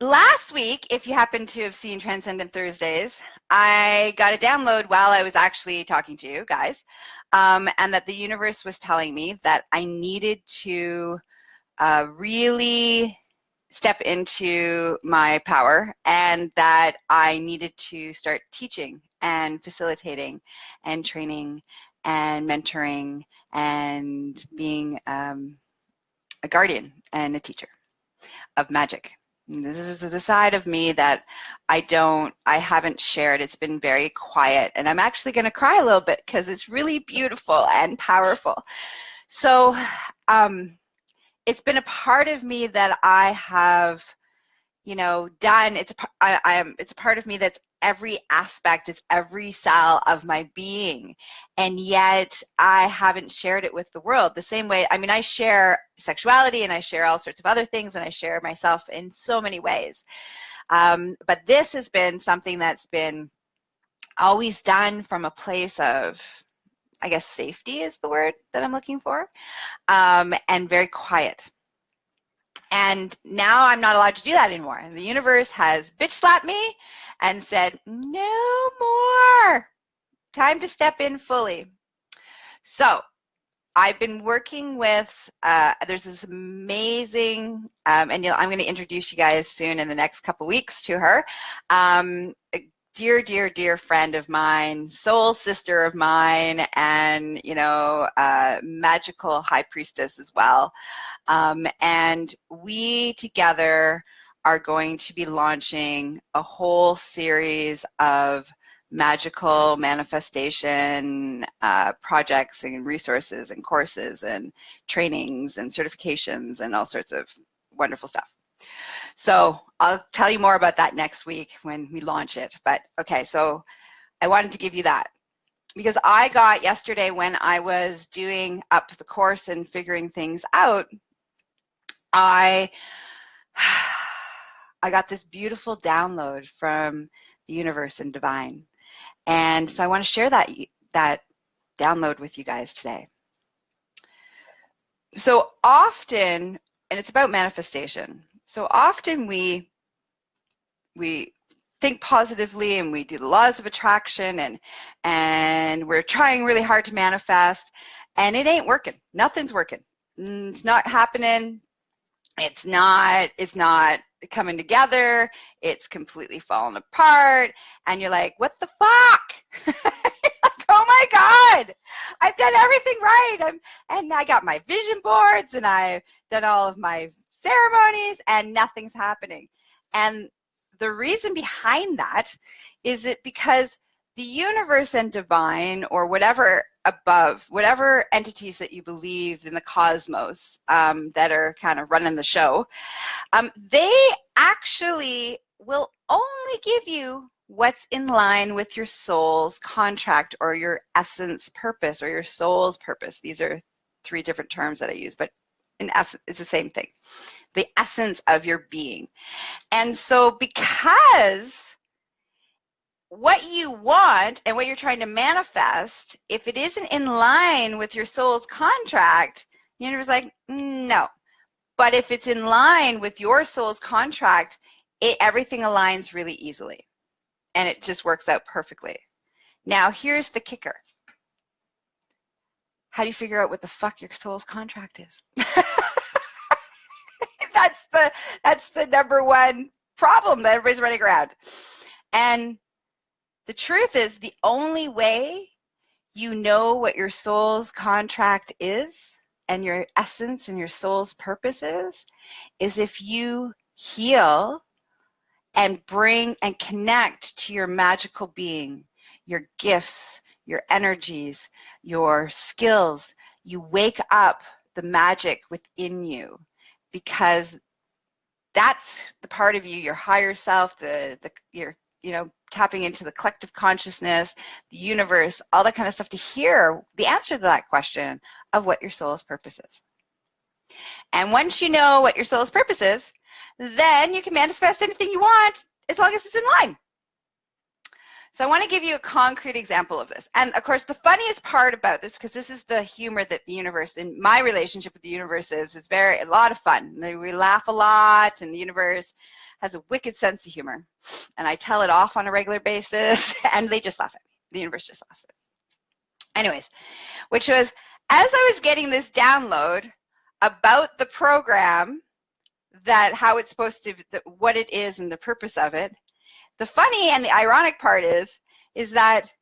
last week, if you happen to have seen Transcendent Thursdays, I got a download while I was actually talking to you guys, and that the universe was telling me that I needed to really step into my power, and that I needed to start teaching and facilitating and training and mentoring and being a guardian and a teacher of magic. This is the side of me that I haven't shared. It's been very quiet, and I'm actually going to cry a little bit because it's really beautiful and powerful. So it's been a part of me that I have, done. It's a part of me that's every aspect, it's every cell of my being, and yet I haven't shared it with the world the same way. I mean, I share sexuality and I share all sorts of other things, and I share myself in so many ways, but this has been something that's been always done from a place of, I guess, safety is the word that I'm looking for, and very quiet. And now I'm not allowed to do that anymore. And the universe has bitch slapped me and said, no more. Time to step in fully. So I've been working with, there's this amazing, and I'm going to introduce you guys soon in the next couple weeks to her. Dear, dear, dear friend of mine, soul sister of mine, and, magical high priestess as well. And we together are going to be launching a whole series of magical manifestation projects and resources and courses and trainings and certifications and all sorts of wonderful stuff. So I'll tell you more about that next week when we launch it. But okay, so I wanted to give you that because I got yesterday, when I was doing up the course and figuring things out, I got this beautiful download from the universe and divine. And so I want to share that download with you guys today. So often, and it's about manifestation, so often we think positively and we do the laws of attraction and we're trying really hard to manifest, and it ain't working. Nothing's working. It's not happening. It's not coming together. It's completely falling apart, and you're like, what the fuck? Like, oh my God, I've done everything right. And I got my vision boards and I've done all of my ceremonies, and nothing's happening. And the reason behind that is that because the universe and divine, or whatever above, whatever entities that you believe in the cosmos that are kind of running the show, they actually will only give you what's in line with your soul's contract or your essence purpose or your soul's purpose. These are three different terms that I use, but in essence, it's the same thing. The essence of your being. And so because what you want and what you're trying to manifest, if it isn't in line with your soul's contract, the universe is like, no. But if it's in line with your soul's contract, everything aligns really easily. And it just works out perfectly. Now, here's the kicker. How do you figure out what the fuck your soul's contract is? That's the number one problem that everybody's running around. And the truth is, the only way you know what your soul's contract is and your essence and your soul's purpose is if you heal and bring and connect to your magical being, your gifts, your energies, your skills. You wake up the magic within you, because that's the part of you, your higher self, your tapping into the collective consciousness, the universe, all that kind of stuff, to hear the answer to that question of what your soul's purpose is. And once you know what your soul's purpose is, then you can manifest anything you want as long as it's in line. So I want to give you a concrete example of this. And of course, the funniest part about this, because this is the humor that the universe, in my relationship with the universe, is a lot of fun. We laugh a lot, and the universe has a wicked sense of humor, and I tell it off on a regular basis, and they just laugh at me. The universe just laughs at me. Anyways, which was, as I was getting this download about the program, that how it's supposed to, what it is and the purpose of it, the funny and the ironic part is that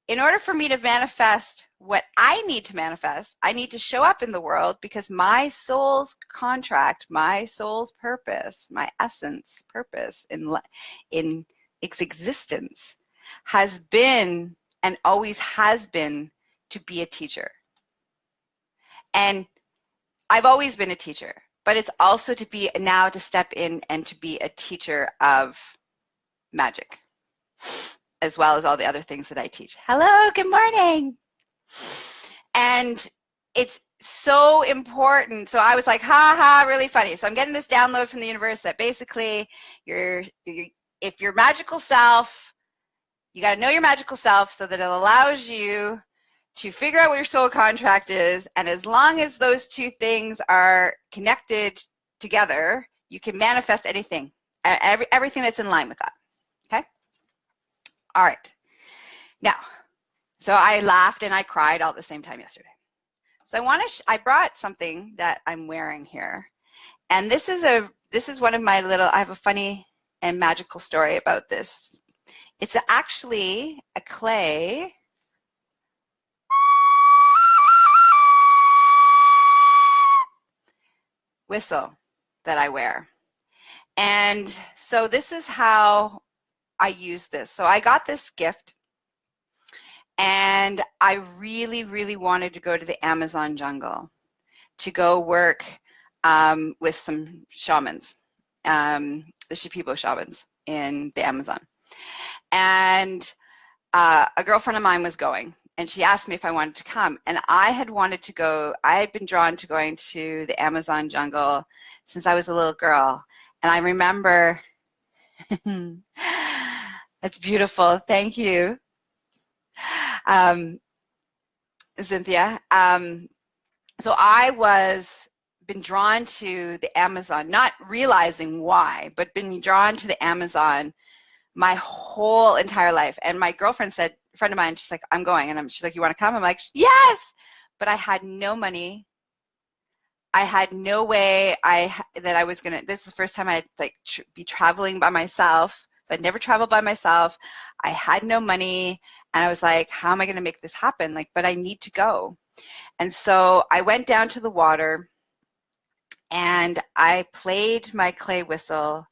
in order for me to manifest what I need to manifest, I need to show up in the world, because my soul's contract, my soul's purpose, my essence purpose in its existence has been and always has been to be a teacher. And I've always been a teacher, but it's also to be now to step in and to be a teacher of magic, as well as all the other things that I teach. Hello, good morning. And it's so important. So I was like, ha ha, really funny. So I'm getting this download from the universe that basically if your magical self, you got to know your magical self so that it allows you to figure out what your soul contract is. And as long as those two things are connected together, you can manifest anything, everything that's in line with that. Okay? All right. Now, so I laughed and I cried all at the same time yesterday. So I brought something that I'm wearing here. And this is one of my I have a funny and magical story about this. It's actually a clay whistle that I wear. And so this is how I use this. So I got this gift, and I really, really wanted to go to the Amazon jungle to go work with some shamans, the Shipibo shamans in the Amazon. And a girlfriend of mine was going, and she asked me if I wanted to come. And I had wanted to go, I had been drawn to going to the Amazon jungle since I was a little girl. And I remember, that's beautiful, thank you, Cynthia. So I been drawn to the Amazon, not realizing why, but been drawn to the Amazon my whole entire life. And my girlfriend said, a friend of mine, she's like, I'm going. And she's like, you want to come? I'm like, yes. But I had no money. I had no way that I was going to, this is the first time I'd be traveling by myself. So I'd never traveled by myself. I had no money. And I was like, how am I going to make this happen? But I need to go. And so I went down to the water and I played my clay whistle,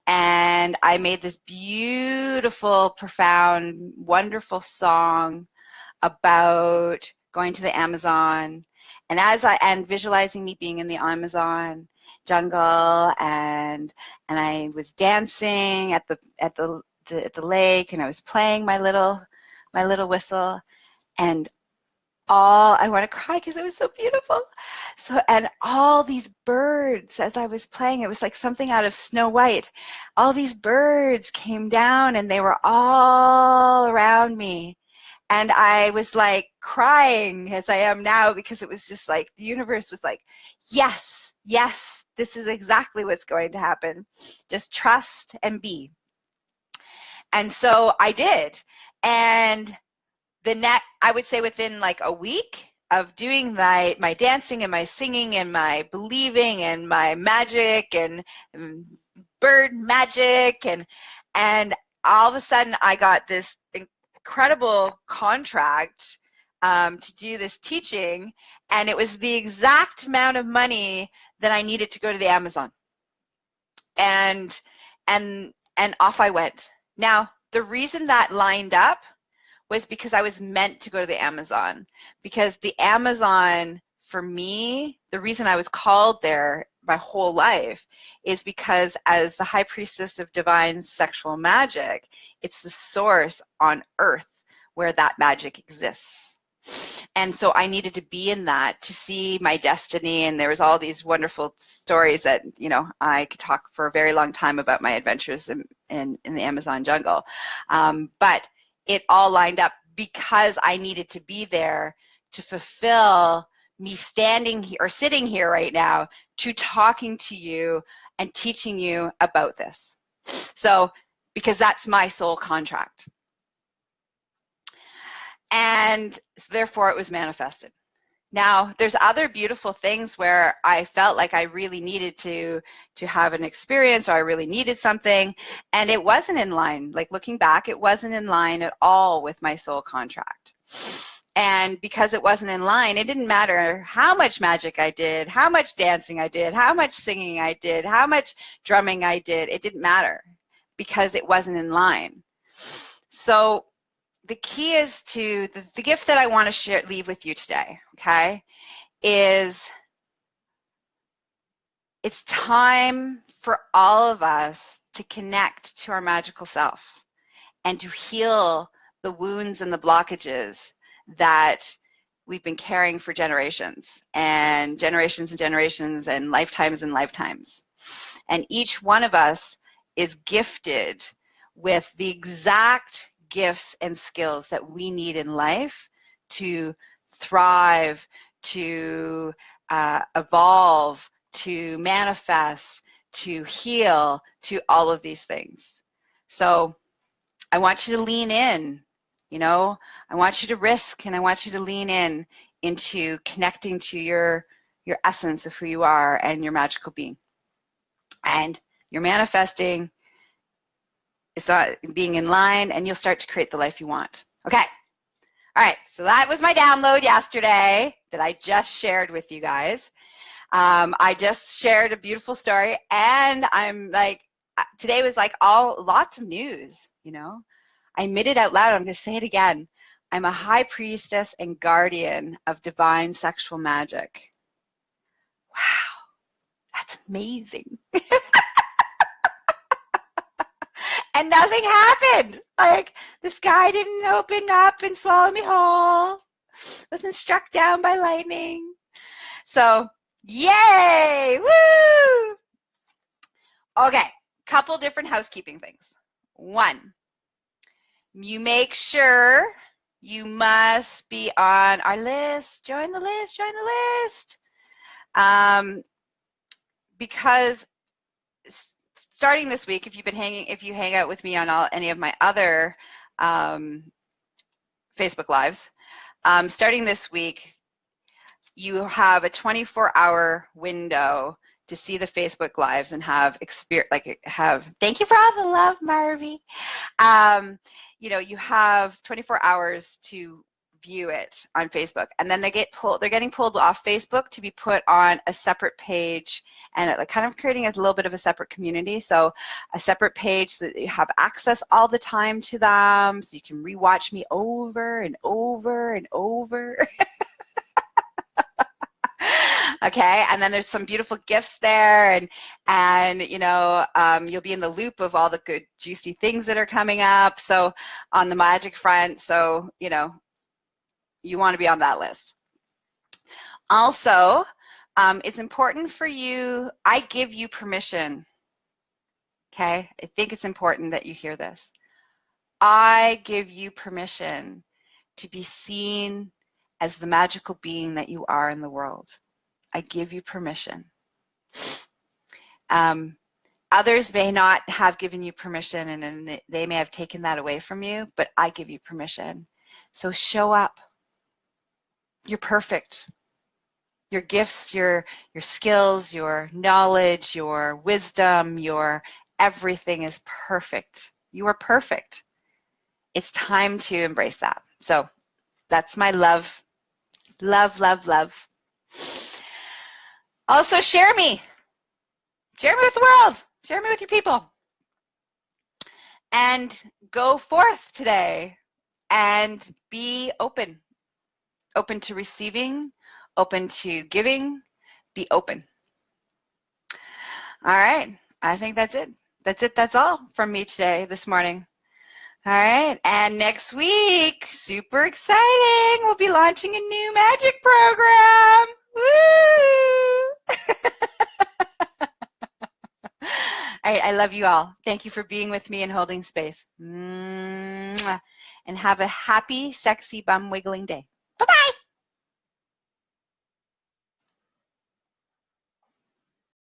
and I made this beautiful, profound, wonderful song about going to the Amazon, and visualizing me being in the Amazon jungle, and I was dancing at the lake, and I was playing my little whistle, and I want to cry because it was so beautiful. So, and all these birds, as I was playing, it was like something out of Snow White. All these birds came down, and they were all around me. And I was like crying, as I am now, because it was just like the universe was like, yes, yes, this is exactly what's going to happen. Just trust and be. And so I did. And I would say within like a week of doing my dancing and my singing and my believing and my magic and bird magic, and all of a sudden I got this incredible contract to do this teaching, and it was the exact amount of money that I needed to go to the Amazon. And off I went. Now, the reason that lined up was because I was meant to go to the Amazon. Because the Amazon, for me, the reason I was called there my whole life is because as the high priestess of divine sexual magic, it's the source on earth where that magic exists. And so I needed to be in that to see my destiny, and there was all these wonderful stories that, I could talk for a very long time about my adventures in the Amazon jungle. But it all lined up because I needed to be there to fulfill me standing here or sitting here right now to talking to you and teaching you about this. So, because that's my soul contract. And therefore it was manifested. Now, there's other beautiful things where I felt like I really needed to have an experience, or I really needed something, and it wasn't in line. Like, looking back, it wasn't in line at all with my soul contract. And because it wasn't in line, it didn't matter how much magic I did, how much dancing I did, how much singing I did, how much drumming I did. It didn't matter because it wasn't in line. So the key is to, the gift that I want to share, leave with you today, okay, is it's time for all of us to connect to our magical self and to heal the wounds and the blockages that we've been carrying for generations and generations and generations and lifetimes and lifetimes. And each one of us is gifted with the exact gifts and skills that we need in life to thrive, to evolve, to manifest, to heal, to all of these things. So I want you to lean in, you know, I want you to risk, and I want you to lean in into connecting to your essence of who you are and your magical being. And you're manifesting, it's being in line, and you'll start to create the life you want. Okay. All right. So that was my download yesterday that I just shared with you guys. I just shared a beautiful story, and I'm like, today was like lots of news, you know. I admit it out loud. I'm going to say it again. I'm a high priestess and guardian of divine sexual magic. Wow, that's amazing. And nothing happened. Like, the sky didn't open up and swallow me whole. Wasn't struck down by lightning. So, yay! Woo! Okay, couple different housekeeping things. One, you make sure you must be on our list. Join the list, join the list. Because starting this week, if you hang out with me on any of my other Facebook Lives, starting this week, you have a 24-hour window to see the Facebook Lives and have thank you for all the love, Marvy. You know, you have 24 hours to view it on Facebook, and then they're getting pulled off Facebook to be put on a separate page, and kind of creating a little bit of a separate community. So a separate page so that you have access all the time to them, so you can rewatch me over and over and over. Okay, and then there's some beautiful gifts there, and you know, you'll be in the loop of all the good juicy things that are coming up, so on the magic front. So, you know, you want to be on that list. Also, it's important for you, I give you permission. Okay, I think it's important that you hear this. I give you permission to be seen as the magical being that you are in the world. I give you permission. Others may not have given you permission, and they may have taken that away from you, but I give you permission. So show up. You're perfect. Your gifts, your skills, your knowledge, your wisdom, your everything is perfect. You are perfect. It's time to embrace that. So that's my love. Love, love, love. Also, share me. Share me with the world. Share me with your people. And go forth today and be open. Open to receiving, open to giving, be open. All right, I think that's it. That's it, that's all from me today, this morning. All right, and next week, super exciting, we'll be launching a new magic program. Woo! All right, I love you all. Thank you for being with me and holding space. And have a happy, sexy, bum wiggling day. Bye-bye.